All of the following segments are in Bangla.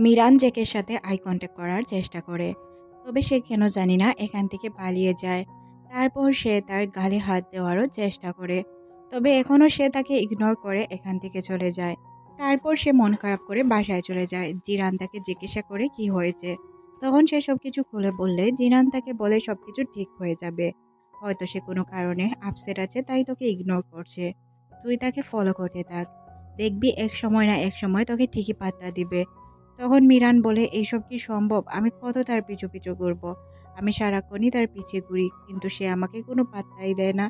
মিরান জেকের সাথে আই কন্ট্যাক্ট করার চেষ্টা করে, তবে সে কেন জানি না এখান থেকে পালিয়ে যায়। তারপর সে তার গালে হাত দেওয়ারও চেষ্টা করে, তবে এখনও সে তাকে ইগনোর করে এখান থেকে চলে যায়। তারপর সে মন খারাপ করে বাসায় চলে যায়। জিরান তাকে জিজ্ঞাসা করে কি হয়েছে। তখন সে সবকিছু খুলে বললে জিরান তাকে বলে সবকিছু ঠিক হয়ে যাবে, হয়তো সে কোনো কারণে আপসেট আছে তাই তোকে ইগনোর করছে। তুই তাকে ফলো করতে থাক, দেখবি এক সময় না এক সময় তোকে ঠিকই পাত্তা দিবে। তখন মিরান বলে এইসব কি সম্ভব, আমি কত তার পিছু পিছু ঘুরবো, আমি সারাক্ষণই তার পিছে ঘুরি কিন্তু সে আমাকে কোনো পাত্তাই দেয় না।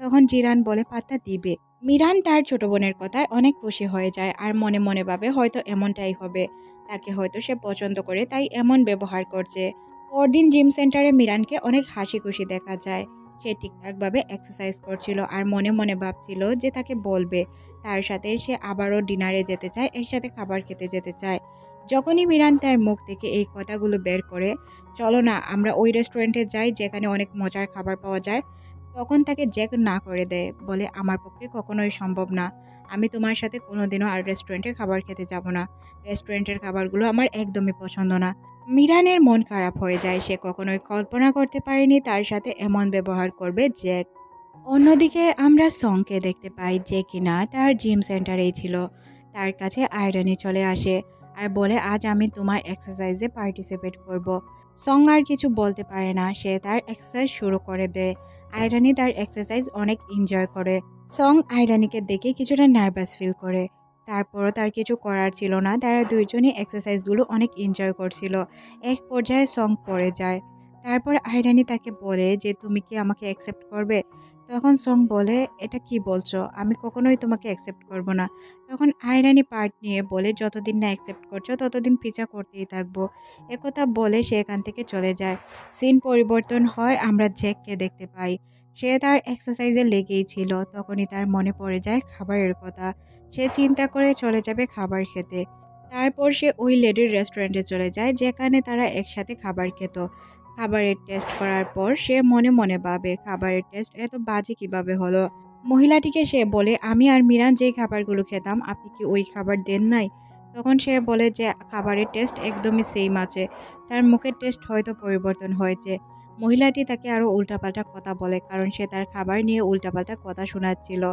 তখন জিরান বলে পাত্তা দিবে। মিরান তার ছোট বোনের কথায় অনেক খুশি হয়ে যায় আর মনে মনে ভাবে হয়তো এমনটাই হবে, তাকে হয়তো সে পছন্দ করে তাই এমন ব্যবহার করছে। পরদিন জিম সেন্টারে মিরানকে অনেক হাসি খুশি দেখা যায়। সে ঠিকঠাকভাবে এক্সারসাইজ করছিল আর মনে মনে ভাবছিল যে তাকে বলবে তার সাথে সে আবারও ডিনারে যেতে চায়, একসাথে খাবার খেতে যেতে চায়। যখনই মিরান তার মুখ থেকে এই কথাগুলো বের করে, চলো না আমরা ওই রেস্টুরেন্টে যাই যেখানে অনেক মজার খাবার পাওয়া যায়, তখন তাকে জ্যাক না করে দেয়, বলে আমার পক্ষে কখনোই সম্ভব না, আমি তোমার সাথে কোনোদিনও আর রেস্টুরেন্টে খাবার খেতে যাব না, রেস্টুরেন্টের খাবারগুলো আমার একদমই পছন্দ না। মিরানের মন খারাপ হয়ে যায়, সে কখনোই কল্পনা করতে পারেনি তার সাথে এমন ব্যবহার করবে জ্যাক। অন্যদিকে আমরা সংকে দেখতে পাই যে কিনা তার জিম সেন্টারেই ছিল। তার কাছে আয়রনি চলে আসে আর বলে আজ আমি তোমার এক্সারসাইজে পার্টিসিপেট করব। সং আর কিছু বলতে পারে না, সে তার এক্সারসাইজ শুরু করে দেয়। আয়রনি তার এক্সারসাইজ অনেক এনজয় করে। সং আয়রনিকে দেখে কিছুটা নার্ভাস ফিল করে, তারপরও তার কিছু করার ছিল না, তারা দুইজনই এক্সারসাইজগুলো অনেক এনজয় করছিল। এক পর্যায়ে সং পড়ে যায়। তারপর আয়রানি তাকে বলে যে তুমি কি আমাকে অ্যাকসেপ্ট করবে। তখন সং বলে এটা কি বলছো, আমি কখনোই তোমাকে অ্যাকসেপ্ট করব না। তখন আয়রানি পার্ট নিয়ে বলে যতদিন না অ্যাকসেপ্ট করছো ততদিন পিছা করতেই থাকবো। একথা বলে সে এখান থেকে চলে যায়। সিন পরিবর্তন হয়, আমরা জ্যাককে দেখতে পাই। সে তার এক্সারসাইজে লেগেই ছিল, তখনই তার মনে পড়ে যায় খাবারের কথা। সে চিন্তা করে চলে যাবে খাবার খেতে। তারপর সে ওই লেডির রেস্টুরেন্টে চলে যায় যেখানে তারা একসাথে খাবার খেত। খাবারের টেস্ট করার পর সে মনে মনে ভাবে খাবারের টেস্ট এত বাজে কিভাবে হলো। মহিলাটিকে সে বলে আমি আর মিরান যেই খাবারগুলো খেতাম আপনি কি ওই খাবার দেন নাই। তখন সে বলে যে খাবারের টেস্ট একদমই সেম আছে, তার মুখের টেস্ট হয়তো পরিবর্তন হয়েছে। মহিলাটি তাকে আরও উল্টাপাল্টা কথা বলে কারণ সে তার খাবার নিয়ে উল্টাপাল্টা কথা শোনাচ্ছিল।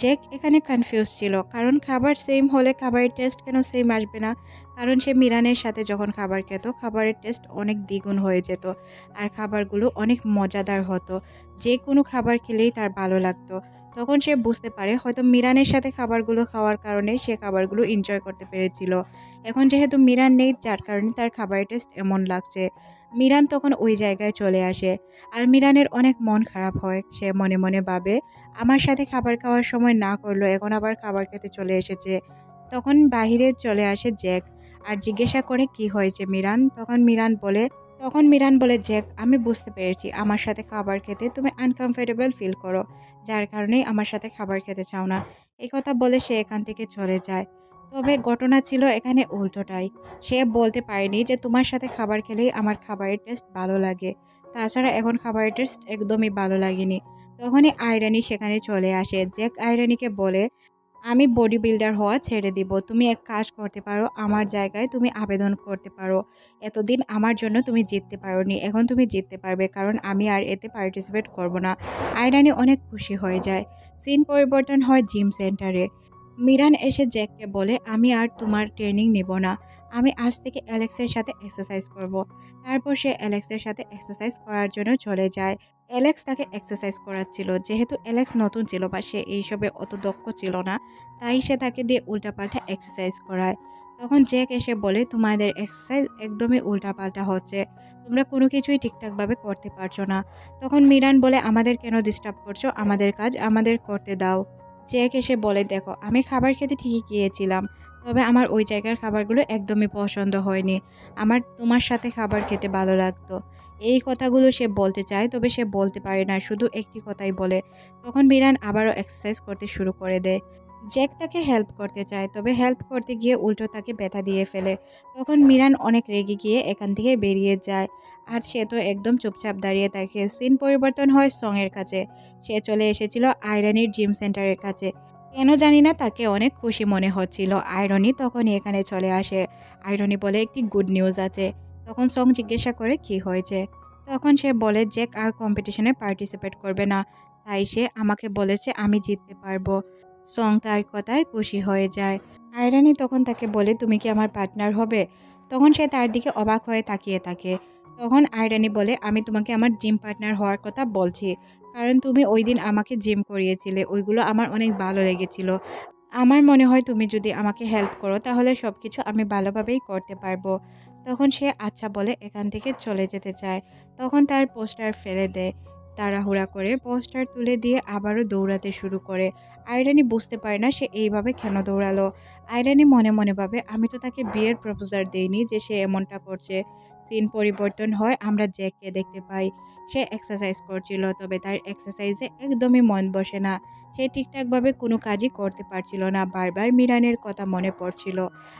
জ্যাক এখানে কনফিউজ ছিল, কারণ খাবার সেম হলে খাবারের টেস্ট কেন সেম আসবে না। কারণ সে মিরানের সাথে যখন খাবার খেত খাবারের টেস্ট অনেক দ্বিগুণ হয়ে যেত আর খাবারগুলো অনেক মজাদার হতো, যে কোনো খাবার খেলেই তার ভালো লাগতো। তখন সে বুঝতে পারে হয়তো মিরানের সাথে খাবারগুলো খাওয়ার কারণে সে খাবারগুলো এনজয় করতে পেরেছিল। এখন যেহেতু মিরান নেই যার কারণে তার খাবারের টেস্ট এমন লাগছে। মিরান তখন ওই জায়গায় চলে আসে আর মিরানের অনেক মন খারাপ হয়। সে মনে মনে ভাবে আমার সাথে খাবার খাওয়ার সময় না করলো, এখন আবার খাবার খেতে চলে এসেছে। তখন বাহিরে চলে আসে জ্যাক আর জিজ্ঞাসা করে কি হয়েছে মিরান। তখন মিরান বলে জ্যাক আমি বুঝতে পেরেছি আমার সাথে খাবার খেতে তুমি আনকমফোর্টেবল ফিল করো, যার কারণেই আমার সাথে খাবার খেতে চাও না। এই কথা বলে সে এখান থেকে চলে যায়। তবে ঘটনা ছিল এখানে উল্টোটাই। সে বলতে পারেনি যে তোমার সাথে খাবার খেলেই আমার খাবারের টেস্ট ভালো লাগে, তাছাড়া এখন খাবারের টেস্ট একদমই ভালো লাগেনি। তখনই আয়রানি সেখানে চলে আসে। জ্যাক আয়রানিকে বলে আমি বডি বিল্ডার হওয়া ছেড়ে দিব, তুমি এক কাজ করতে পারো আমার জায়গায় তুমি আবেদন করতে পারো। এতদিন আমার জন্য তুমি জিততে পারোনি, এখন তুমি জিততে পারবে কারণ আমি আর এতে পার্টিসিপেট করব না। আয়রানি অনেক খুশি হয়ে যায়। সিন পরিবর্তন হয় জিম সেন্টারে। মিরান এসে জ্যাককে বলে আমি আর তোমার ট্রেনিং নিব না, আমি আজ থেকে অ্যালেক্সের সাথে এক্সারসাইজ করব। তারপর সে অ্যালেক্সের সাথে এক্সারসাইজ করার জন্য চলে যায়। অ্যালেক্স তাকে এক্সারসাইজ করাচ্ছিল, যেহেতু অ্যালেক্স নতুন ছিল বা সে এইসবে অত দক্ষ ছিল না, তাই সে তাকে দিয়ে উল্টাপাল্টা এক্সারসাইজ করায়। তখন জ্যাক এসে বলে তোমাদের এক্সারসাইজ একদমই উল্টাপাল্টা হচ্ছে, তোমরা কোনো কিছুই ঠিকঠাকভাবে করতে পারছো না। তখন মিরান বলে আমাদের কেন ডিস্টার্ব করছো, আমাদের কাজ আমাদের করতে দাও। জ্যাক এসে বলে দেখো আমি খাবার খেতে ঠিকই গিয়েছিলাম, তবে আমার ওই জায়গার খাবারগুলো একদমই পছন্দ হয়নি, আমার তোমার সাথে খাবার খেতে ভালো লাগতো। এই কথাগুলো সে বলতে চায় তবে সে বলতে পারে না, শুধু একটি কথাই বলে। তখন মিরান আবারও এক্সারসাইজ করতে শুরু করে দেয়। জ্যাক তাকে হেল্প করতে চায় তবে হেল্প করতে গিয়ে উল্টো তাকে ব্যথা দিয়ে ফেলে। তখন মিরান অনেক রেগে গিয়ে এখান থেকে বেরিয়ে যায় আর সে তো একদম চুপচাপ দাঁড়িয়ে থাকে। সিন পরিবর্তন হয় সং এর কাছে। সে চলে এসেছিল আয়রানির জিম সেন্টারের কাছে। কেন জানি না তাকে অনেক খুশি মনে হচ্ছিল। আয়রনি তখনই এখানে চলে আসে। আয়রনি বলে একটি গুড নিউজ আছে। তখন সং জিজ্ঞাসা করে কি হয়েছে? তখন সে বলে জ্যাক আর কম্পিটিশনে পার্টিসিপেট করবে না। তাই সে আমাকে বলেছে আমি জিততে পারবো। সং তার কথায় খুশি হয়ে যায়। আয়রনি তখন তাকে বলে তুমি কি আমার পার্টনার হবে? তখন সে তার দিকে অবাক হয়ে তাকিয়ে থাকে। তখন আয়রনি বলে আমি তোমাকে আমার জিম পার্টনার হওয়ার কথা বলছি। কারণ তুমি ওইদিন আমাকে জিম করিয়েছিলে। ওইগুলো আমার অনেক ভালো লেগেছিল। আমার মনে হয় তুমি যদি আমাকে হেল্প করো তাহলে সবকিছু আমি ভালোভাবেই করতে পারবো। তখন সে আচ্ছা বলে এখান থেকে চলে যেতে চায়। তখন তার পোস্টার ফেলে দেয়। তাড়াহুড়া করে পোস্টার তুলে দিয়ে আবারও দৌড়াতে শুরু করে। আয়রানি বুঝতে পারে না সে এইভাবে কেন দৌড়ালো। আয়রানি মনে মনে ভাবে আমি তো তাকে বিয়ের প্রপোজাল দেইনি যে সে এমনটা করছে। সিন পরিবর্তন হয়, আমরা জ্যাককে দেখতে পাই। সে এক্সারসাইজ করছিল, তবে তার এক্সারসাইজে একদমই মন বসে না। সে ঠিকঠাকভাবে কোনো কাজই করতে পারছিল না। বারবার মিরানের কথা মনে পড়ছিল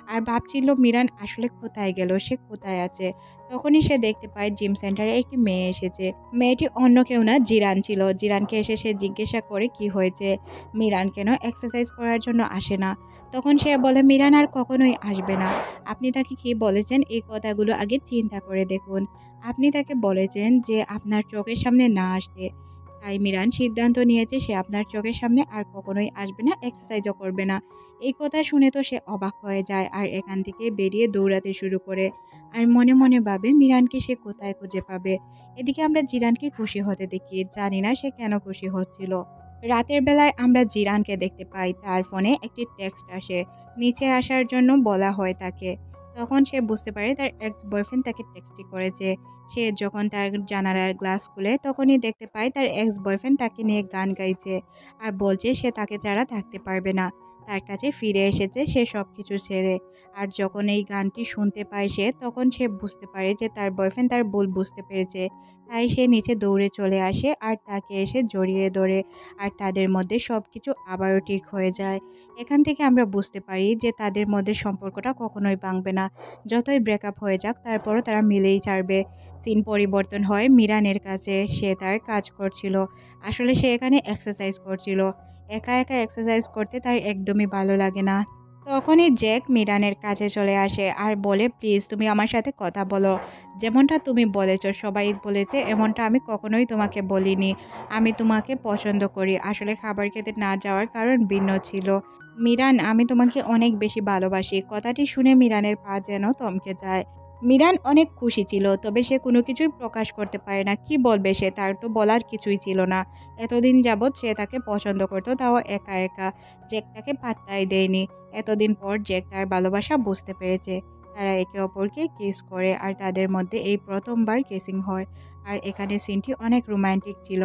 আর ভাবছিল মিরান আসলে কোথায় গেল, সে কোথায় আছে। তখনই সে দেখতে পায় জিম সেন্টারে একটি মেয়ে এসেছে। মেয়েটি অন্য কেউ না, জিরান ছিল। জিরানকে এসে সে জিজ্ঞাসা করে কি হয়েছে, মিরান কেন এক্সারসাইজ করার জন্য আসে না। তখন সে বলে মিরান আর কখনোই আসবে না। আপনি তাকে কি বলেছেন এই কথাগুলো আগে চিন্তা করে দেখুন। আপনি তাকে বলেছেন যে আপনার চোখের সামনে না আসতে। তাই মিরান সিদ্ধান্ত নিয়েছে সে আপনার চোখের সামনে আর কখনোই আসবে না, এক্সারসাইজও করবে না। এই কথা শুনে তো সে অবাক হয়ে যায় আর এখান থেকে বেরিয়ে দৌড়াতে শুরু করে। আর মনে মনে ভাবে মিরানকে সে কোথায় খুঁজে পাবে। এদিকে আমরা জিরানকে খুশি হতে দেখি, জানি না সে কেন খুশি হচ্ছিল। রাতের বেলায় আমরা জিরানকে দেখতে পাই, তার ফোনে একটি টেক্সট আসে। নিচে আসার জন্য বলা হয় তাকে। তখন সে বুঝতে পারে তার এক্স বয়ফ্রেন্ড তাকে টেক্সটই করেছে। সে যখন তার জানালার গ্লাস খুলে তখনই দেখতে পায় তার এক্স বয়ফ্রেন্ড তাকে নিয়ে গান গাইছে আর বলছে সে তাকে ছাড়া থাকতে পারবে না। তার কাছে ফিরে এসেছে সে সব কিছু ছেড়ে। আর যখন এই গানটি শুনতে পায় সে, তখন সে বুঝতে পারে যে তার বয়ফ্রেন্ড তার ভুল বুঝতে পেরেছে। তাই সে নিচে দৌড়ে চলে আসে আর তাকে এসে জড়িয়ে ধরে। আর তাদের মধ্যে সব কিছু আবারও ঠিক হয়ে যায়। এখান থেকে আমরা বুঝতে পারি যে তাদের মধ্যে সম্পর্কটা কখনোই ভাঙবে না। যতই ব্রেকআপ হয়ে যাক তারপরও তারা মিলেই ছাড়বে। সিন পরিবর্তন হয় মিরানের কাছে। সে তার কাজ করছিল। আসলে সে এখানে এক্সারসাইজ করছিল। একা একা এক্সারসাইজ করতে তার একদমই ভালো লাগে না। তখনই জ্যাক মিরানের কাছে চলে আসে আর বলে প্লিজ তুমি আমার সাথে কথা বলো। যেমনটা তুমি বলেছ, সবাই বলেছে এমনটা আমি কখনোই তোমাকে বলিনি। আমি তোমাকে পছন্দ করি। আসলে খাবার খেতে না যাওয়ার কারণ ভিন্ন ছিল। মিরান, আমি তোমাকে অনেক বেশি ভালোবাসি। কথাটি শুনে মিরানের পা যেন থমকে যায়। মিরান অনেক খুশি ছিল, তবে সে কোনো কিছুই প্রকাশ করতে পারে না। কি বলবে সে, তার তো বলার কিছুই ছিল না। এতদিন যাবৎ সে তাকে পছন্দ করত, তাও একা একা। জ্যাক তাকে পাত্তাই দেয়নি। এতদিন পর জ্যাক তার ভালোবাসা বুঝতে পেরেছে। তারা একে অপরকে কিস করে আর তাদের মধ্যে এই প্রথমবার কিসিং হয়। আর এখানে সিনটি অনেক রোমান্টিক ছিল।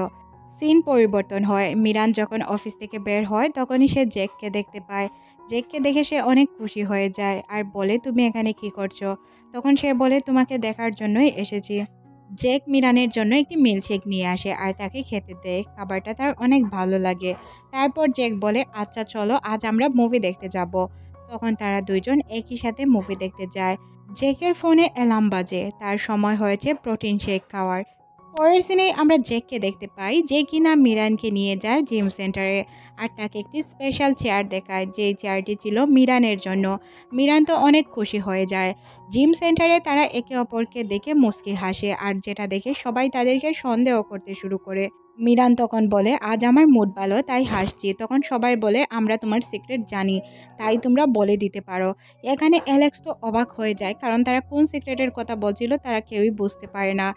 সিন পরিবর্তন হয়। মিরান যখন অফিস থেকে বের হয় তখনই সে জ্যাককে দেখতে পায়। জ্যাককে দেখে সে অনেক খুশি হয়ে যায় আর বলে তুমি এখানে কি করছো? তখন সে বলে তোমাকে দেখার জন্যই এসেছি। জ্যাক মিরানের জন্য একটি মিল্কশেক নিয়ে আসে আর তাকে খেতে দেয়। খাবারটা তার অনেক ভালো লাগে। তারপর জ্যাক বলে আচ্ছা চলো আজ আমরা মুভি দেখতে যাব। তখন তারা দুইজন একই সাথে মুভি দেখতে যায়। জ্যাকের ফোনে অ্যালার্ম বাজে, তার সময় হয়েছে প্রোটিন শেক খাওয়ার। পরের সিনেই আমরা জ্যাককে দেখতে পাই যে কিনা মিরানকে নিয়ে যায় জিম সেন্টারে আর তাকে একটি স্পেশাল চেয়ার দেখায়, যে চেয়ারটি ছিল মিরানের জন্য। মিরান তো অনেক খুশি হয়ে যায়। জিম সেন্টারে তারা একে অপরকে দেখে মুচকি হাসে আর যেটা দেখে সবাই তাদেরকে সন্দেহ করতে শুরু করে। মিরান তখন বলে আজ আমার মুড ভালো তাই হাসছি। তখন সবাই বলে আমরা তোমার সিক্রেট জানি, তাই তোমরা বলে দিতে পারো। এখানে অ্যালেক্স তো অবাক হয়ে যায়, কারণ তারা কোন সিক্রেটের কথা বলছিল তারা কেউই বুঝতে পারে না।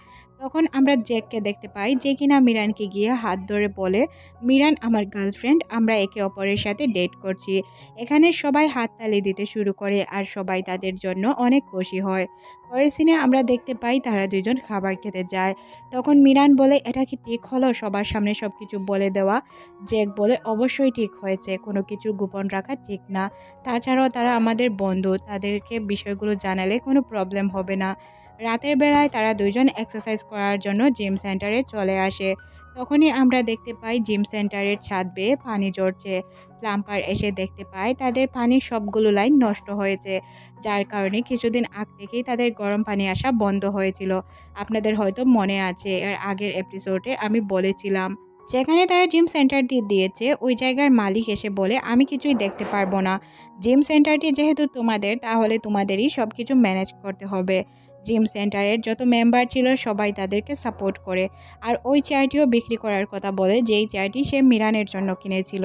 তখন আমরা জ্যাককে দেখতে পাই যে কিনা মিরানকে গিয়ে হাত ধরে বলে মিরান আমার গার্লফ্রেন্ড, আমরা একে অপরের সাথে ডেট করছি। এখানে সবাই হাততালি দিতে শুরু করে আর সবাই তাদের জন্য অনেক খুশি হয়। পরের সিনে আমরা দেখতে পাই তারা দুজন খাবার খেতে যায়। তখন মিরান বলে এটা কি ঠিক হলো সবার সামনে সব কিছু বলে দেওয়া? জ্যাক বলে অবশ্যই ঠিক হয়েছে, কোনো কিছু গোপন রাখা ঠিক না। তাছাড়াও তারা আমাদের বন্ধু, তাদেরকে বিষয়গুলো জানালে কোনো প্রবলেম হবে না। রাতের বেলায় তারা দুইজন এক্সারসাইজ করার জন্য জিম সেন্টারে চলে আসে। তখনই আমরা দেখতে পাই জিম সেন্টারের ছাদ বেয়ে পানি ঝরছে। প্লাম্পার এসে দেখতে পায় তাদের পানির সবগুলো লাইন নষ্ট হয়েছে, যার কারণে কিছুদিন আগ থেকেই তাদের গরম পানি আসা বন্ধ হয়েছিল। আপনাদের হয়তো মনে আছে এর আগের এপিসোডে আমি বলেছিলাম যেখানে তারা জিম সেন্টারটি দিয়েছে ওই জায়গার মালিক এসে বলে আমি কিছুই দেখতে পারবো না। জিম সেন্টারটি যেহেতু তোমাদের তাহলে তোমাদেরই সব কিছু ম্যানেজ করতে হবে। জিম সেন্টারের যত মেম্বার ছিল সবাই তাদেরকে সাপোর্ট করে। আর ওই চেয়ারটিও বিক্রি করার কথা বলে যেই চেয়ারটি সে মিরানের জন্য কিনেছিল।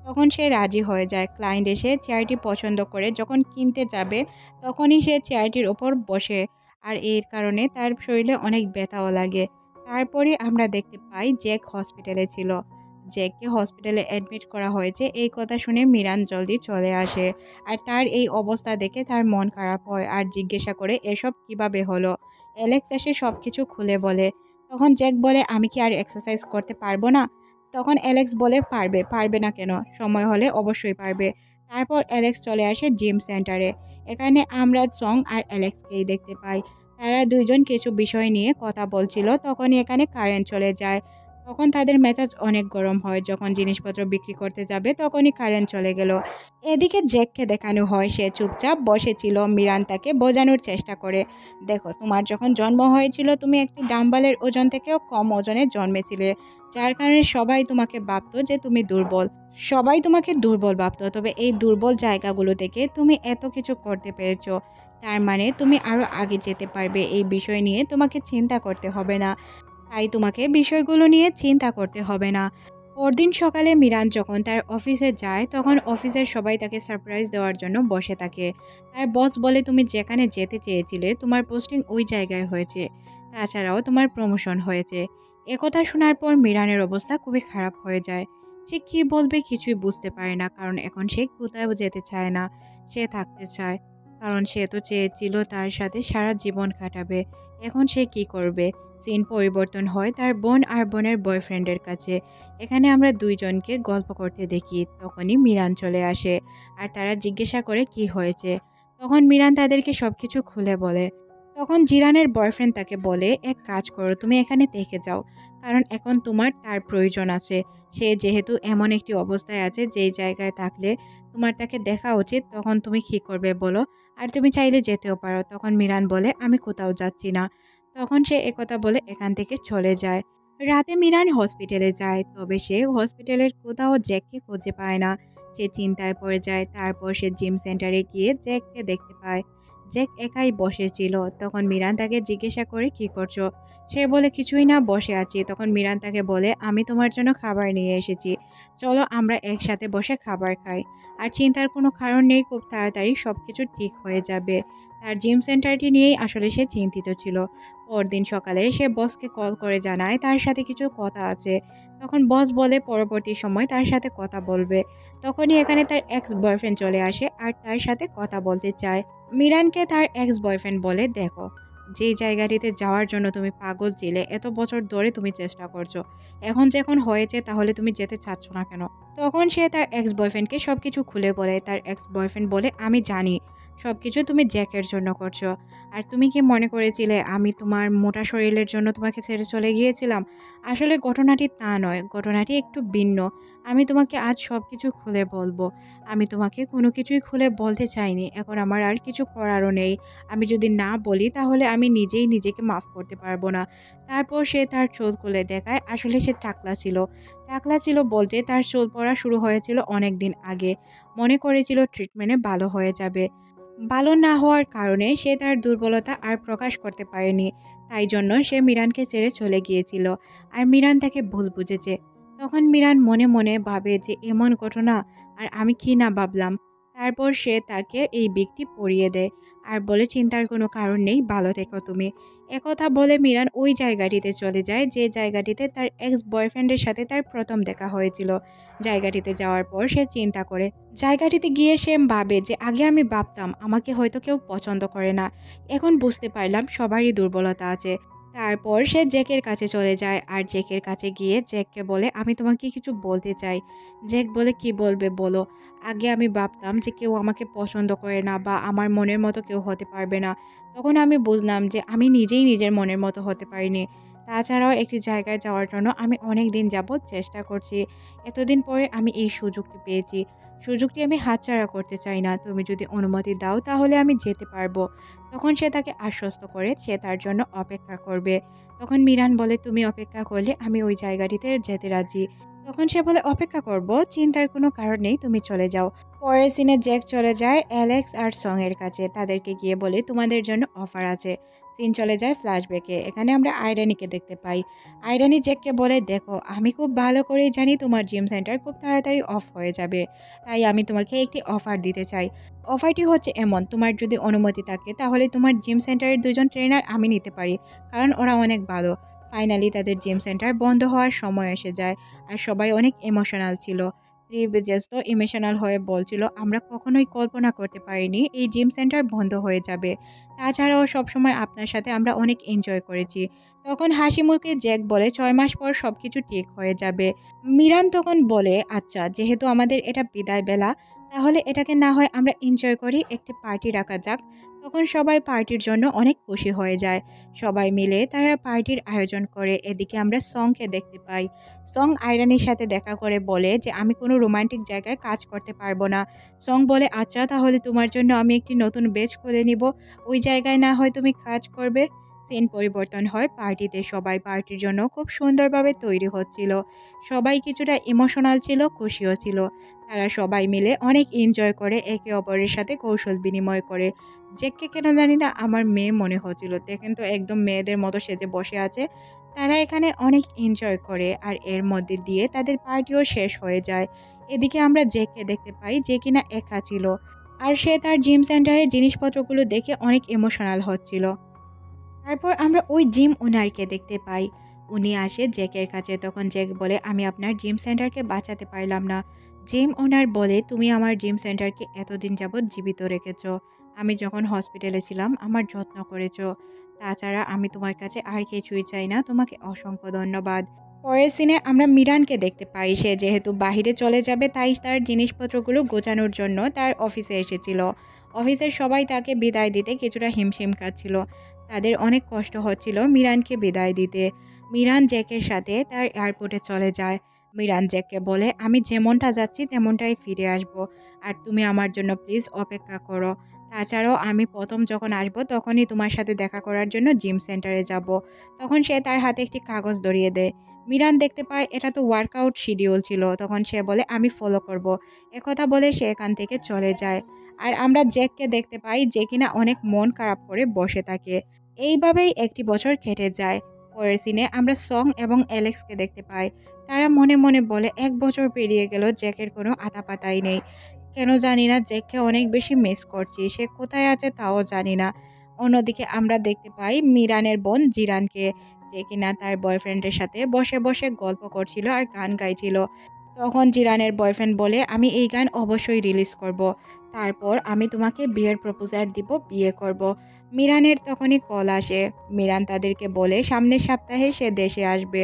তখন সে রাজি হয়ে যায়। ক্লায়েন্ট এসে চেয়ারটি পছন্দ করে যখন কিনতে যাবে তখনই সে চেয়ারটির ওপর বসে। আর এর কারণে তার শরীরে অনেক ব্যথাও লাগে। তারপরে আমরা দেখতে পাই জ্যাক হসপিটালে ছিল। জ্যাককে হসপিটালে অ্যাডমিট করা হয়েছে এই কথা শুনে মিরান জলদি চলে আসে। আর তার এই অবস্থা দেখে তার মন খারাপ হয় আর জিজ্ঞাসা করে এসব কিভাবে হলো। অ্যালেক্স এসে সব কিছু খুলে বলে। তখন জ্যাক বলে আমি কি আর এক্সারসাইজ করতে পারবো না? তখন অ্যালেক্স বলে পারবে, পারবে না কেন? সময় হলে অবশ্যই পারবে। তারপর অ্যালেক্স চলে আসে জিম সেন্টারে। এখানে আমরা সং আর অ্যালেক্সকেই দেখতে পাই। তারা দুইজন কিছু বিষয় নিয়ে কথা বলছিল তখনই এখানে কারেন্ট চলে যায়। তখন তাদের মেজাজ অনেক গরম হয়। যখন জিনিসপত্র বিক্রি করতে যাবে তখনই কারেন্ট চলে গেল। এদিকে জ্যাককে দেখানো হয় সে চুপচাপ বসেছিল। মিরান তাকে বোঝানোর চেষ্টা করে, দেখো তোমার যখন জন্ম হয়েছিল তুমি একটি ডাম্বালের ওজন থেকেও কম ওজনে জন্মেছিলে, যার কারণে সবাই তোমাকে ভাবতো যে তুমি দুর্বল। সবাই তোমাকে দুর্বল ভাবতো। তবে এই দুর্বল জায়গাগুলো থেকে তুমি এত কিছু করতে পেরেছো, তার মানে তুমি আরও আগে যেতে পারবে। এই বিষয় নিয়ে তোমাকে চিন্তা করতে হবে না। তাই তোমাকে বিষয়গুলো নিয়ে চিন্তা করতে হবে না। পরদিন সকালে মিরান যখন তার অফিসে যায় তখন অফিসের সবাই তাকে সারপ্রাইজ দেওয়ার জন্য বসে থাকে। তার বস বলে তুমি যেখানে যেতে চেয়েছিলে তোমার পোস্টিং ওই জায়গায় হয়েছে, তাছাড়াও তোমার প্রমোশন হয়েছে। একথা শোনার পর মিরানের অবস্থা খুবই খারাপ হয়ে যায়। সে কী বলবে কিছুই বুঝতে পারে না, কারণ এখন সে কোথাও যেতে চায় না, সে থাকতে চায়। কারণ সে তো চেয়েছিল তার সাথে সারা জীবন কাটাবে। এখন সে কি করবে? সিন পরিবর্তন হয় তার বোন আর বোনের বয়ফ্রেন্ডের কাছে। এখানে আমরা দুইজনকে গল্প করতে দেখি। তখনই মিরান চলে আসে আর তারা জিজ্ঞাসা করে কি হয়েছে। তখন মিরান তাদেরকে সবকিছু খুলে বলে। তখন জিরানের বয়ফ্রেন্ড তাকে বলে এক কাজ করো, তুমি এখানে থেকে যাও, কারণ এখন তোমার তার প্রয়োজন আছে। সে যেহেতু এমন একটি অবস্থায় আছে যেই জায়গায় থাকলে তোমার তাকে দেখা উচিত, তখন তুমি কী করবে বলো? আর তুমি চাইলে যেতেও পারো। তখন মিরান বলে আমি কোথাও যাচ্ছি না। তখন সে একথা বলে এখান থেকে চলে যায়। রাতে মিরান হসপিটালে যায়, তবে সে হসপিটালের কোথাও জ্যাককে খুঁজে পায় না। সে চিন্তায় পড়ে যায়। তারপর সে জিম সেন্টারে গিয়ে জ্যাককে দেখতে পায়। জ্যাক একাই বসেছিল। তখন মিরান তাকে জিজ্ঞাসা করে কি করছো? সে বলে কিছুই না, বসে আছি। তখন মিরান তাকে বলে আমি তোমার জন্য খাবার নিয়ে এসেছি, চলো আমরা একসাথে বসে খাবার খাই। আর চিন্তার কোনো কারণ নেই, খুব তাড়াতাড়ি সব কিছু ঠিক হয়ে যাবে। তার জিম সেন্টারটি নিয়েই আসলে সে চিন্তিত ছিল। পরদিন সকালে সে বসকে কল করে জানায় তার সাথে কিছু কথা আছে। তখন বস বলে পরবর্তী সময় তার সাথে কথা বলবে। তখনই এখানে তার এক্স বয়ফ্রেন্ড চলে আসে আর তার সাথে কথা বলতে চায়। মিরানকে তার এক্স বয়ফ্রেন্ড বলে, দেখো যে জায়গাটিতে যাওয়ার জন্য তুমি পাগল ছিলে, এত বছর ধরে তুমি চেষ্টা করছো, এখন যখন হয়েছে তাহলে তুমি যেতে চাচ্ছ না কেন? তখন সে তার এক্স বয়ফ্রেন্ডকে সব কিছু খুলে বলে। তার এক্স বয়ফ্রেন্ড বলে আমি জানি সব কিছু তুমি জ্যাকের জন্য করছো। আর তুমি কি মনে করেছিলে আমি তোমার মোটা শরীরের জন্য তোমাকে ছেড়ে চলে গিয়েছিলাম? আসলে ঘটনাটি তা নয়, ঘটনাটি একটু ভিন্ন। আমি তোমাকে আজ সব কিছু খুলে বলবো। আমি তোমাকে কোনো কিছুই খুলে বলতে চাইনি, এখন আমার আর কিছু করারও নেই। আমি যদি না বলি তাহলে আমি নিজেই নিজেকে মাফ করতে পারবো না। তারপর সে তার চুল খুলে দেখায়, আসলে সে টাকলা ছিল। টাকলা ছিল বলতে তার চুল পড়া শুরু হয়েছিল অনেক দিন আগে। মনে করেছিল ট্রিটমেন্টে ভালো হয়ে যাবে। ভালো না হওয়ার কারণে সে তার দুর্বলতা আর প্রকাশ করতে পারেনি। তাই জন্য সে মিরানকে ছেড়ে চলে গিয়েছিল। আর মিরান তাকে ভুল বুঝেছে। তখন মিরান মনে মনে ভাবে যে এমন ঘটনা, আর আমি কি না ভাবলাম। তারপর সে তাকে এই বিগটি পরিয়ে দেয় আর বলে চিন্তার কোনো কারণ নেই, ভালো থেকো তুমি। একথা বলে মিরান ওই জায়গাটিতে চলে যায় যে জায়গাটিতে তার এক্স বয়ফ্রেন্ডের সাথে তার প্রথম দেখা হয়েছিল। জায়গাটিতে যাওয়ার পর সে চিন্তা করে। জায়গাটিতে গিয়ে সে ভাবে যে আগে আমি ভাবতাম আমাকে হয়তো কেউ পছন্দ করে না, এখন বুঝতে পারলাম সবারই দুর্বলতা আছে। তারপর সে জ্যাকের কাছে চলে যায় আর জ্যাকের কাছে গিয়ে জ্যাককে বলে আমি তোমাকে কিছু বলতে চাই। জ্যাক বলে কি বলবে বলো? আগে আমি ভাবতাম যে কেউ আমাকে পছন্দ করে না বা আমার মনের মতো কেউ হতে পারবে না। তখন আমি বুঝলাম যে আমি নিজেই নিজের মনের মতো হতে পারিনি। তাছাড়াও একটি জায়গায় যাওয়ার জন্য আমি অনেক দিন যাবৎ চেষ্টা করছি। এতদিন পরে আমি এই সুযোগটি পেয়েছি। সুযোগটি আমি হাতছাড়া করতে চাই না। তুমি যদি অনুমতি দাও তাহলে আমি যেতে পারবো। তখন সে তাকে আশ্বস্ত করে সে তার জন্য অপেক্ষা করবে। তখন মিরান বলে, তুমি অপেক্ষা করলে আমি ওই জায়গাটিতে যেতে রাজি। তখন সে বলে, অপেক্ষা করব, চিন্তার কোনো কারণ নেই, তুমি চলে যাও। পরের সিনে জ্যাক চলে যায় অ্যালেক্স আর সং এর কাছে। তাদেরকে গিয়ে বলে, তোমাদের জন্য অফার আছে। সিন চলে যায় ফ্ল্যাশব্যাকে। এখানে আমরা আয়রানিকে দেখতে পাই। আয়রানি জ্যাককে বলে, দেখো আমি খুব ভালো করেই জানি তোমার জিম সেন্টার খুব তাড়াতাড়ি অফ হয়ে যাবে, তাই আমি তোমাকে একটি অফার দিতে চাই। অফারটি হচ্ছে এমন, তোমার যদি অনুমতি থাকে তাহলে তোমার জিম সেন্টারের 2জন ট্রেনার আমি নিতে পারি, কারণ ওরা অনেক ভালো। ফাইনালি তাদের জিম সেন্টার বন্ধ হওয়ার সময় এসে যায় আর সবাই অনেক ইমোশনাল ছিল। ত্রিবেজেস তো ইমোশনাল হয়ে বলছিল, আমরা কখনোই কল্পনা করতে পারিনি এই জিম সেন্টার বন্ধ হয়ে যাবে। তাছাড়াও সবসময় আপনার সাথে আমরা অনেক এনজয় করেছি। তখন হাসি মুখে জ্যাক বলে, 6 মাস পর সবকিছু ঠিক হয়ে যাবে। মিরান তখন বলে, আচ্ছা যেহেতু আমাদের এটা বিদায় বেলা, তাহলে এটাকে না হয় আমরা এনজয় করি, একটি পার্টি রাখা যাক। তখন সবাই পার্টির জন্য অনেক খুশি হয়ে যায়। সবাই মিলে তারা পার্টির আয়োজন করে। এদিকে আমরা সংকে দেখতে পাই। সং আয়রানির সাথে দেখা করে বলে যে আমি কোনো রোমান্টিক জায়গায় কাজ করতে পারবো না। সং বলে, আচ্ছা তাহলে তোমার জন্য আমি একটি নতুন বেচ খুলে নিব, ওই জায়গায় না হয় তুমি কাজ করবে। সিন পরিবর্তন হয় পার্টিতে। সবাই পার্টির জন্য খুব সুন্দরভাবে তৈরি হচ্ছিল। সবাই কিছুটা ইমোশনাল ছিল, খুশিও ছিল। তারা সবাই মিলে অনেক এনজয় করে, একে অপরের সাথে কৌশল বিনিময় করে। জ্যাককে কেন জানি না আমার মেয়ে মনে হচ্ছিল, দেখেন তো একদম মেয়েদের মতো সেজে বসে আছে। তারা এখানে অনেক এনজয় করে আর এর মধ্যে দিয়ে তাদের পার্টিও শেষ হয়ে যায়। এদিকে আমরা জ্যাককে দেখতে পাই যে কিনা একা ছিল আর সে তার জিম সেন্টারের জিনিসপত্রগুলো দেখে অনেক ইমোশনাল হচ্ছিল। তারপর আমরা ওই জিম ওনারকে দেখতে পাই। উনি আসে জ্যাকের কাছে। তখন জ্যাক বলে, আমি আপনার জিম সেন্টারকে বাঁচাতে পারলাম না। জিম ওনার বলে, তুমি আমার জিম সেন্টারকে এতদিন যাবৎ জীবিত রেখেছো। আমি যখন হসপিটালে ছিলাম আমার যত্ন করেছো। তাছাড়া আমি তোমার কাছে আর কিছুই চাই না, তোমাকে অসংখ্য ধন্যবাদ। পরের সিনে আমরা মিরানকে দেখতে পাই। সে যেহেতু বাহিরে চলে যাবে তাই তার জিনিসপত্রগুলো গোছানোর জন্য তার অফিসে এসেছিল। অফিসের সবাই তাকে বিদায় দিতে কিছুটা হিমশিম খাচ্ছিল। তাদের অনেক কষ্ট হচ্ছিল মিরানকে বিদায় দিতে। মিরান জ্যাকের সাথে তার এয়ারপোর্টে চলে যায়। মিরান জ্যাককে বলে, আমি যেমনটা যাচ্ছি তেমনটাই ফিরে আসব, আর তুমি আমার জন্য প্লিজ অপেক্ষা করো। তাছাড়াও আমি প্রথম যখন আসবো তখনই তোমার সাথে দেখা করার জন্য জিম সেন্টারে যাব। তখন সে তার হাতে একটি কাগজ ধরিয়ে দেয়। মিরান দেখতে পায় এটা তো ওয়ার্কআউট শিডিউল ছিল। তখন সে বলে, আমি ফলো করব। একথা বলে সে এখান থেকে চলে যায়। আর আমরা জ্যাককে দেখতে পাই যে কিনা অনেক মন খারাপ করে বসে থাকে। এইভাবেই একটি বছর কেটে যায়। পরের সিনে আমরা সং এবং অ্যালেক্সকে দেখতে পাই। তারা মনে মনে বলে, 1 বছর পেরিয়ে গেল, জ্যাকের কোনো আতাপাতাই নেই। কেন জানি না জ্যাককে অনেক বেশি মিস করছি, সে কোথায় আছে তাও জানি না। অন্যদিকে আমরা দেখতে পাই মিরানের বোন জিরানকে, যে কিনা তার বয়ফ্রেন্ডের সাথে বসে বসে গল্প করছিল আর গান গাইছিল। তখন জিরানের বয়ফ্রেন্ড বলে, আমি এই গান অবশ্যই রিলিজ করব। তারপর আমি তোমাকে বিয়ের প্রপোজাল দিব, বিয়ে করব। মিরানের তখনই কল আসে। মিরান তাদেরকে বলে সামনের সপ্তাহে সে দেশে আসবে।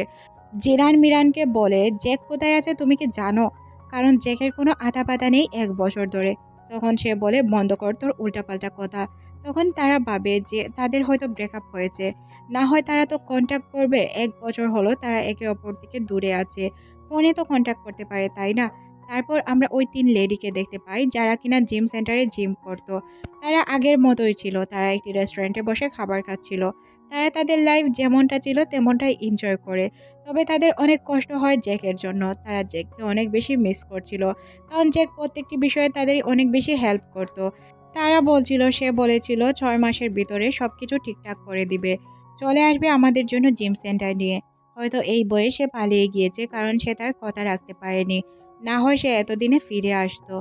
জিরান মিরানকে বলে, জ্যাক কোথায় আছে তুমি কি জানো? কারণ জ্যাকের কোনো আতাপাতা নেই 1 বছর ধরে। তখন সে বলে, বন্ধ কর তোর উল্টাপাল্টা কথা। তখন তারা ভাবে যে তাদের হয়তো ব্রেকআপ হয়েছে, না হয় তারা তো কন্ট্যাক্ট করবে। 1 বছর হলো তারা একে অপর থেকে দূরে আছে, ফোনে তো কন্ট্যাক্ট করতে পারে তাই না? তারপর আমরা ওই 3 লেডিকে দেখতে পাই যারা কিনা জিম সেন্টারে জিম করতো। তারা আগের মতোই ছিল, তারা একটি রেস্টুরেন্টে বসে খাবার খাচ্ছিল। তারা তাদের লাইফ যেমনটা ছিল তেমনটাই এনজয় করে। তবে তাদের অনেক কষ্ট হয় জ্যাকের জন্য। তারা জ্যাককে অনেক বেশি মিস করছিল, কারণ জ্যাক প্রত্যেকটি বিষয়ে তাদের অনেক বেশি হেল্প করত। তারা বলছিল, সে বলেছিল 6 মাসের ভিতরে সবকিছু ঠিকঠাক করে দিবে, চলে আসবে আমাদের জন্য জিম সেন্টার নিয়ে। হয়তো এই বয়ে সে পালিয়ে গিয়েছে কারণ সে তার কথা রাখতে পারেনি, না হয় সে এতদিনে ফিরে আসতো।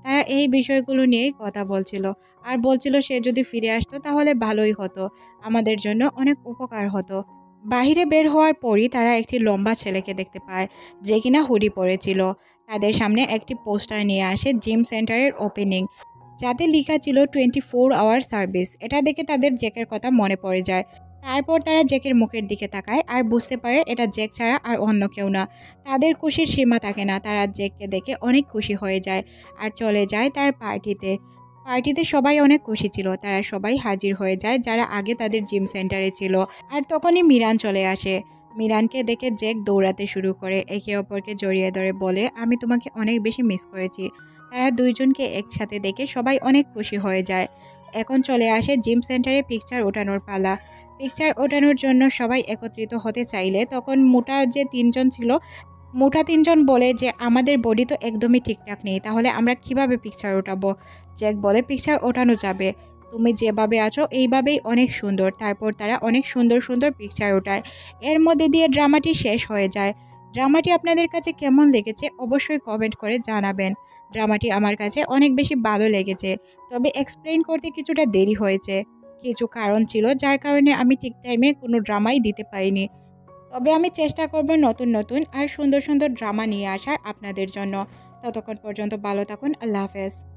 তারা এই বিষয়গুলো নিয়েই কথা বলছিল আর বলছিল সে যদি ফিরে আসতো তাহলে ভালোই হতো, আমাদের জন্য অনেক উপকার হতো। বাহিরে বের হওয়ার পরই তারা একটি লম্বা ছেলেকে দেখতে পায় যে কিনা হুডি পরেছিল। তাদের সামনে একটি পোস্টার নিয়ে আসে জিম সেন্টারের ওপেনিং, যাতে লেখা ছিল 24 আওয়ার সার্ভিস। এটা দেখে তাদের জ্যাকের কথা মনে পড়ে যায়। তারপর তারা জ্যাকের মুখের দিকে তাকায় আর বুঝতে পারে এটা জ্যাক ছাড়া আর অন্য কেউ না। তাদের খুশির সীমা থাকে না, তারা জ্যাককে দেখে অনেক খুশি হয়ে যায় আর চলে যায় তার পার্টিতে। পার্টিতে সবাই অনেক খুশি ছিল, তারা সবাই হাজির হয়ে যায় যারা আগে তাদের জিম সেন্টারে ছিল। আর তখনই মিরান চলে আসে। মিরানকে দেখে জ্যাক দৌড়াতে শুরু করে, একে অপরকে জড়িয়ে ধরে বলে, আমি তোমাকে অনেক বেশি মিস করেছি। তারা দুইজনকে একসাথে দেখে সবাই অনেক খুশি হয়ে যায়। এখন চলে আসে জিম সেন্টারে পিকচার ওঠানোর পালা। পিকচার ওঠানোর জন্য সবাই একত্রিত হতে চাইলে তখন মোটা যে ৩ জন ছিল, মোটা ৩ জন বলে যে আমাদের বডি তো একদমই ঠিকঠাক নেই, তাহলে আমরা কিভাবে পিকচার ওঠাবো? জ্যাক বলে পিকচার ওঠানো যাবে। তুমি যেভাবে আছো এইভাবেই অনেক সুন্দর। তারপর তারা অনেক সুন্দর, সুন্দর পিকচার ওঠায়। এর মধ্যে দিয়ে ড্রামাটি শেষ হয়ে যায়। ড্রামাটি আপনাদের কাছে কেমন লেগেছে অবশ্যই কমেন্ট করে জানাবেন। ড্রামাটি আমার কাছে অনেক বেশি ভালো লেগেছে। তবে এক্সপ্লেইন করতে কিছুটা দেরি হয়েছে। কিছু কারণ ছিল যার কারণে আমি ঠিক টাইমে কোনো ড্রামাই দিতে পারিনি। তবে আমি চেষ্টা করব নতুন, নতুন আর সুন্দর, সুন্দর ড্রামা নিয়ে আসার আপনাদের জন্য। ততক্ষণ পর্যন্ত ভালো থাকুন। আল্লাহ হাফেজ।